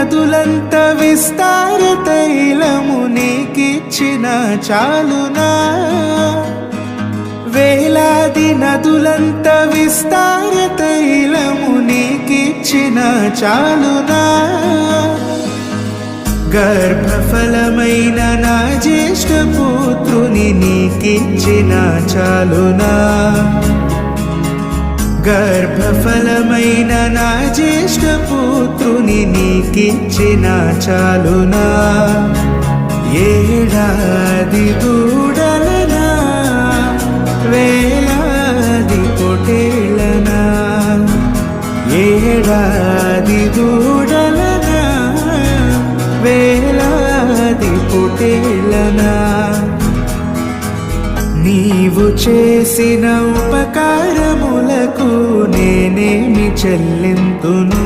నదులంత విస్తార తైలము నీకిచ్చిన చాలునా వేలాది నదులంత విస్తార తైలము నీకిచ్చిన చాలునా గర్భఫలమైన నా జ్యేష్ఠ పుత్రుని నీకిచ్చిన చాలునా గర్భఫలమైన నా జ్యేష్ఠ పుత్రుని నీకిచ్చిన చాలునా ఏడాది దూడలనా వేలాది పొటేళ్ళనా ఏడాది దూడలనా వేలాది పొటేళ్ళనా నీవు చేసిన ఉపకారములకు నేనేమి చెల్లింతును।